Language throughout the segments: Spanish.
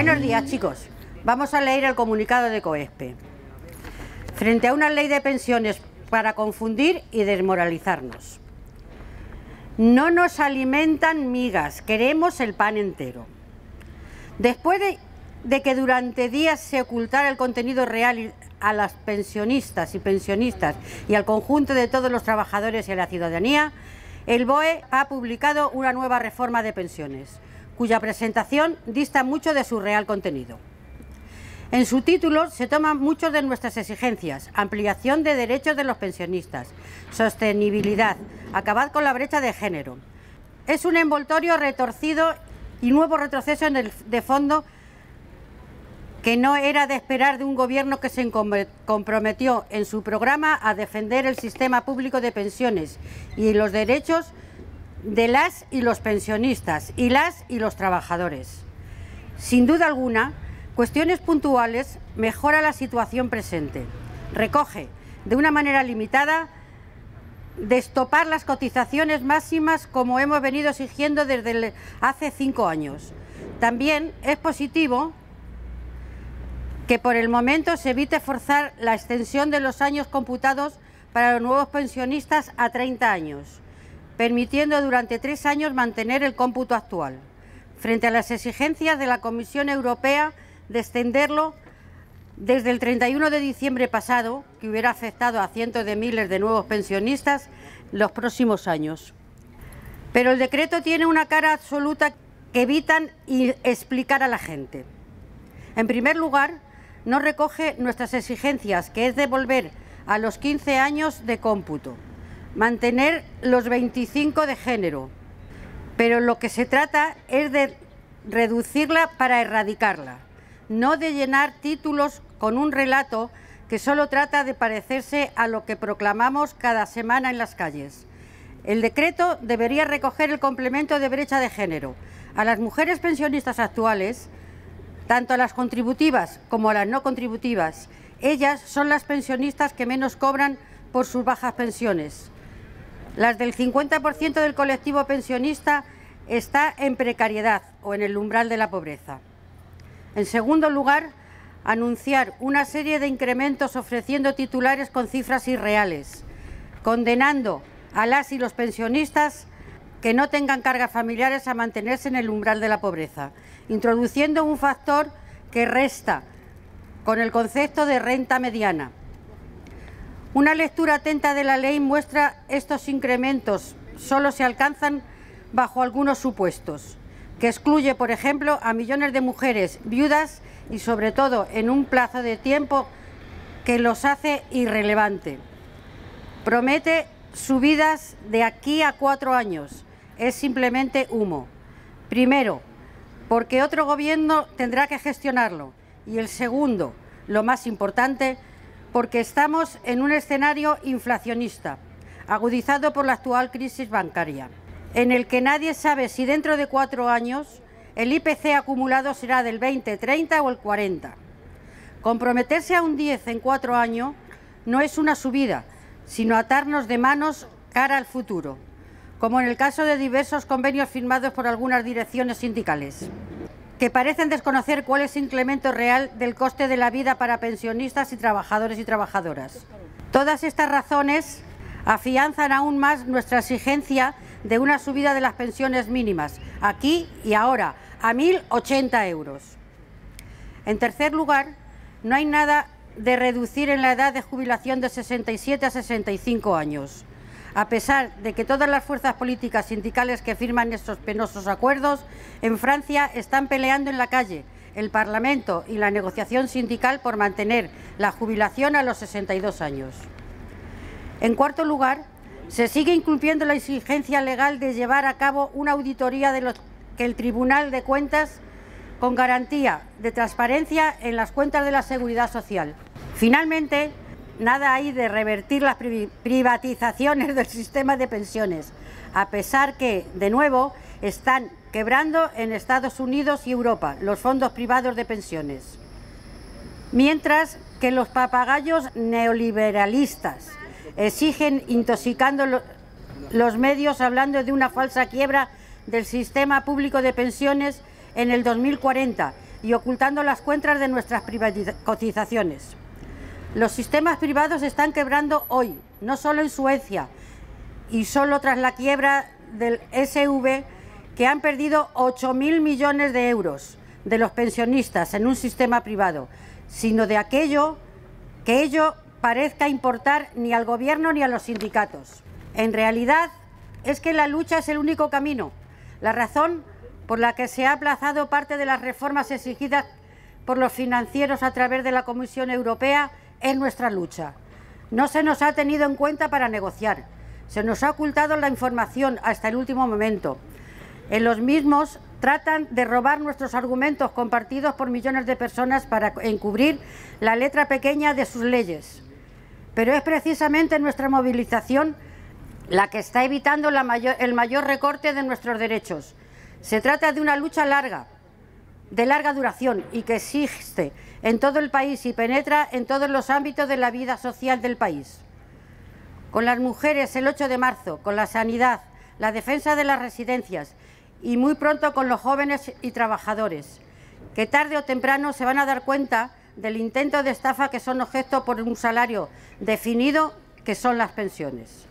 Buenos días, chicos. Vamos a leer el comunicado de COESPE. Frente a una ley de pensiones para confundir y desmoralizarnos. No nos alimentan migas, queremos el pan entero. Después de que durante días se ocultara el contenido real a las pensionistas y al conjunto de todos los trabajadores y a la ciudadanía, el BOE ha publicado una nueva reforma de pensiones, cuya presentación dista mucho de su real contenido. En su título se toman muchas de nuestras exigencias: ampliación de derechos de los pensionistas, sostenibilidad, acabar con la brecha de género. Es un envoltorio retorcido y nuevo retroceso de fondo que no era de esperar de un gobierno que se comprometió en su programa a defender el sistema público de pensiones y los derechos de las y los pensionistas y las y los trabajadores. Sin duda alguna, cuestiones puntuales mejora la situación presente. Recoge, de una manera limitada, destopar las cotizaciones máximas como hemos venido exigiendo desde hace 5 años. También es positivo que por el momento se evite forzar la extensión de los años computados para los nuevos pensionistas a 30 años, permitiendo durante 3 años mantener el cómputo actual, frente a las exigencias de la Comisión Europea de extenderlo desde el 31 de diciembre pasado, que hubiera afectado a cientos de miles de nuevos pensionistas los próximos años. Pero el decreto tiene una cara absoluta que evitan explicar a la gente. En primer lugar, no recoge nuestras exigencias, que es devolver a los 15 años de cómputo, mantener los 25 de género, pero lo que se trata es de reducirla para erradicarla, no de llenar títulos con un relato que solo trata de parecerse a lo que proclamamos cada semana en las calles. El decreto debería recoger el complemento de brecha de género. A las mujeres pensionistas actuales, tanto a las contributivas como a las no contributivas, ellas son las pensionistas que menos cobran por sus bajas pensiones. Las del 50% del colectivo pensionista está en precariedad o en el umbral de la pobreza. En segundo lugar, anunciar una serie de incrementos ofreciendo titulares con cifras irreales, condenando a las y los pensionistas que no tengan cargas familiares a mantenerse en el umbral de la pobreza, introduciendo un factor que resta con el concepto de renta mediana. Una lectura atenta de la ley muestra estos incrementos solo se alcanzan bajo algunos supuestos, que excluye, por ejemplo, a millones de mujeres viudas y, sobre todo, en un plazo de tiempo que los hace irrelevante. Promete subidas de aquí a 4 años. Es simplemente humo. Primero, porque otro gobierno tendrá que gestionarlo. Y el segundo, lo más importante, porque estamos en un escenario inflacionista, agudizado por la actual crisis bancaria, en el que nadie sabe si dentro de 4 años el IPC acumulado será del 20, 30 o el 40. Comprometerse a un 10 en 4 años no es una subida, sino atarnos de manos cara al futuro, como en el caso de diversos convenios firmados por algunas direcciones sindicales, que parecen desconocer cuál es el incremento real del coste de la vida para pensionistas y trabajadores y trabajadoras. Todas estas razones afianzan aún más nuestra exigencia de una subida de las pensiones mínimas, aquí y ahora, a 1.080 euros. En tercer lugar, no hay nada de reducir en la edad de jubilación de 67 a 65 años. A pesar de que todas las fuerzas políticas sindicales que firman estos penosos acuerdos en Francia están peleando en la calle, el Parlamento y la negociación sindical por mantener la jubilación a los 62 años. En cuarto lugar, se sigue incumpliendo la exigencia legal de llevar a cabo una auditoría de que el Tribunal de Cuentas con garantía de transparencia en las cuentas de la Seguridad Social. Finalmente, nada hay de revertir las privatizaciones del sistema de pensiones, a pesar que, de nuevo, están quebrando en Estados Unidos y Europa los fondos privados de pensiones. Mientras que los papagayos neoliberalistas exigen intoxicando los medios hablando de una falsa quiebra del sistema público de pensiones en el 2040 y ocultando las cuentas de nuestras cotizaciones. Los sistemas privados están quebrando hoy, no solo en Suecia, y solo tras la quiebra del SV, que han perdido 8.000 millones de euros de los pensionistas en un sistema privado, sino de aquello que ello parezca importar ni al Gobierno ni a los sindicatos. En realidad es que la lucha es el único camino, la razón por la que se ha aplazado parte de las reformas exigidas por los financieros a través de la Comisión Europea es nuestra lucha. No se nos ha tenido en cuenta para negociar, se nos ha ocultado la información hasta el último momento. En los mismos tratan de robar nuestros argumentos compartidos por millones de personas para encubrir la letra pequeña de sus leyes. Pero es precisamente nuestra movilización la que está evitando el mayor recorte de nuestros derechos. Se trata de una lucha larga, de larga duración y que existe en todo el país y penetra en todos los ámbitos de la vida social del país. Con las mujeres el 8 de marzo, con la sanidad, la defensa de las residencias y muy pronto con los jóvenes y trabajadores, que tarde o temprano se van a dar cuenta del intento de estafa que son objeto por un salario definido, que son las pensiones.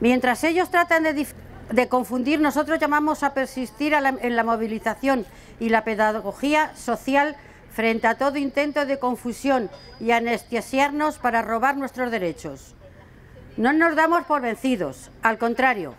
Mientras ellos tratan de confundir, nosotros llamamos a persistir en la movilización y la pedagogía social frente a todo intento de confusión y anestesiarnos para robar nuestros derechos. No nos damos por vencidos, al contrario,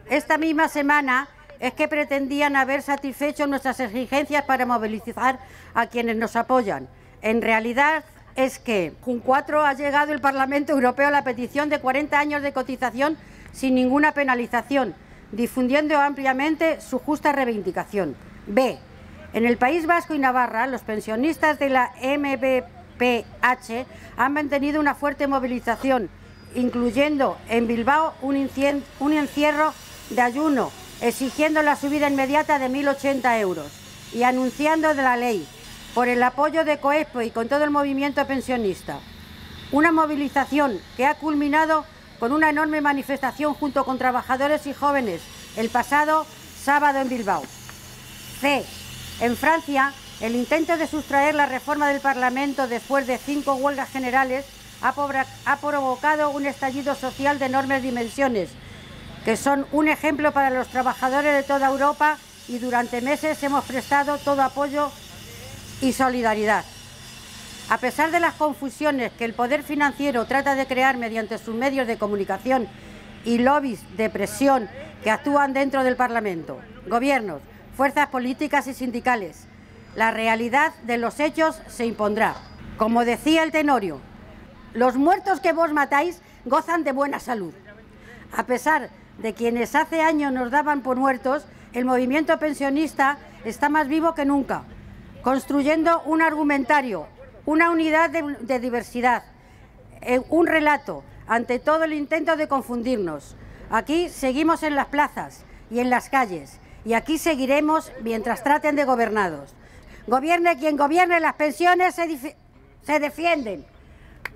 esta misma semana es que pretendían haber satisfecho nuestras exigencias para movilizar a quienes nos apoyan. En realidad es que con 4 ha llegado el Parlamento Europeo a la petición de 40 años de cotización sin ninguna penalización, difundiendo ampliamente su justa reivindicación. B. En el País Vasco y Navarra, los pensionistas de la MBPH han mantenido una fuerte movilización, incluyendo en Bilbao un encierro de ayuno, exigiendo la subida inmediata de 1.080 euros y anunciando de la ley, por el apoyo de COESPE y con todo el movimiento pensionista. Una movilización que ha culminado con una enorme manifestación junto con trabajadores y jóvenes el pasado sábado en Bilbao. C. En Francia, el intento de sustraer la reforma del Parlamento después de 5 huelgas generales ha provocado un estallido social de enormes dimensiones, que son un ejemplo para los trabajadores de toda Europa, y durante meses hemos prestado todo apoyo y solidaridad. A pesar de las confusiones que el poder financiero trata de crear mediante sus medios de comunicación y lobbies de presión que actúan dentro del Parlamento, gobiernos, fuerzas políticas y sindicales, la realidad de los hechos se impondrá. Como decía el Tenorio, los muertos que vos matáis gozan de buena salud. A pesar de quienes hace años nos daban por muertos, el movimiento pensionista está más vivo que nunca, construyendo un argumentario, una unidad de diversidad, un relato ante todo el intento de confundirnos. Aquí seguimos en las plazas y en las calles, y aquí seguiremos mientras traten de gobernarnos. Gobierne quien gobierne, las pensiones se defienden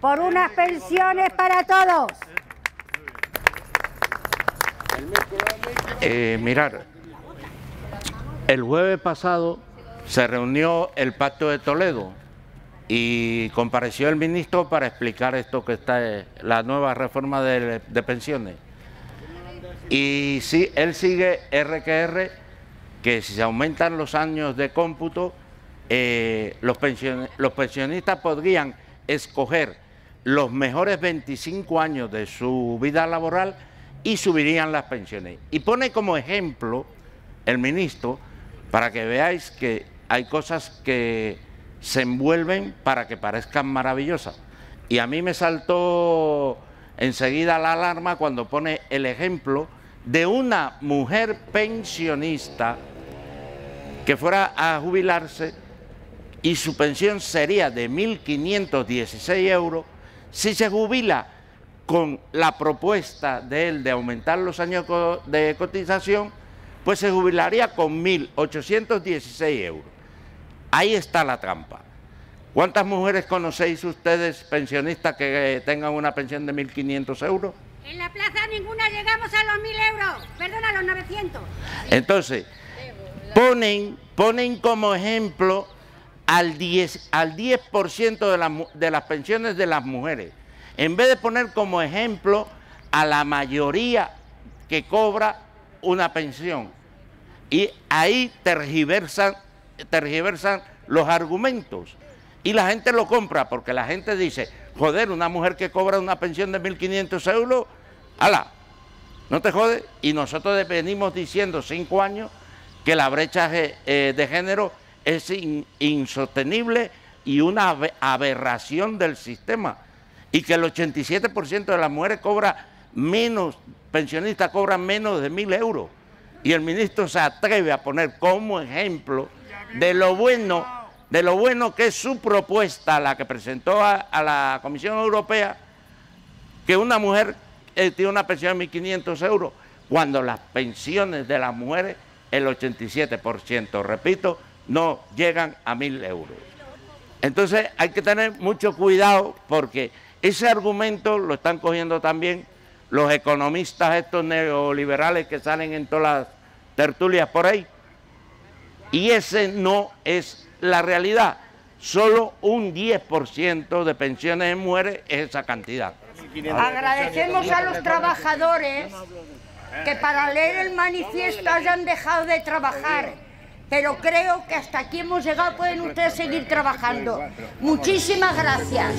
por unas pensiones para todos. Mirar, el jueves pasado se reunió el Pacto de Toledo y compareció el ministro para explicar esto que está, la nueva reforma de pensiones. Y sí, él sigue R, que si se aumentan los años de cómputo, los pensionistas podrían escoger los mejores 25 años de su vida laboral y subirían las pensiones. Y pone como ejemplo el ministro, para que veáis que hay cosas que se envuelven para que parezcan maravillosas. Y a mí me saltó enseguida la alarma cuando pone el ejemplo de una mujer pensionista que fuera a jubilarse y su pensión sería de 1.516 euros si se jubila con la propuesta de él de aumentar los años de cotización, pues se jubilaría con 1.816 euros. Ahí está la trampa. ¿Cuántas mujeres conocéis ustedes pensionistas que tengan una pensión de 1.500 euros? En la plaza ninguna llegamos a los 1.000 euros, perdón, a los 900. Entonces, ponen como ejemplo al 10% de las pensiones de las mujeres, en vez de poner como ejemplo a la mayoría que cobra una pensión. Y ahí tergiversan los argumentos. Y la gente lo compra porque la gente dice, joder, una mujer que cobra una pensión de 1.500 euros, ¡hala! ¿No te jode? Y nosotros venimos diciendo 5 años que la brecha de género es insostenible y una aberración del sistema. Y que el 87% de las mujeres pensionistas cobran menos de 1.000 euros. Y el ministro se atreve a poner como ejemplo de lo bueno que es su propuesta, la que presentó a la Comisión Europea, que una mujer tiene una pensión de 1.500 euros, cuando las pensiones de las mujeres, el 87%, repito, no llegan a 1.000 euros. Entonces hay que tener mucho cuidado porque ese argumento lo están cogiendo también los economistas estos neoliberales que salen en todas las tertulias por ahí. Y ese no es la realidad. Solo un 10% de pensiones en mujeres es esa cantidad. Agradecemos a los trabajadores que para leer el manifiesto hayan dejado de trabajar, pero creo que hasta aquí hemos llegado, pueden ustedes seguir trabajando. Muchísimas gracias.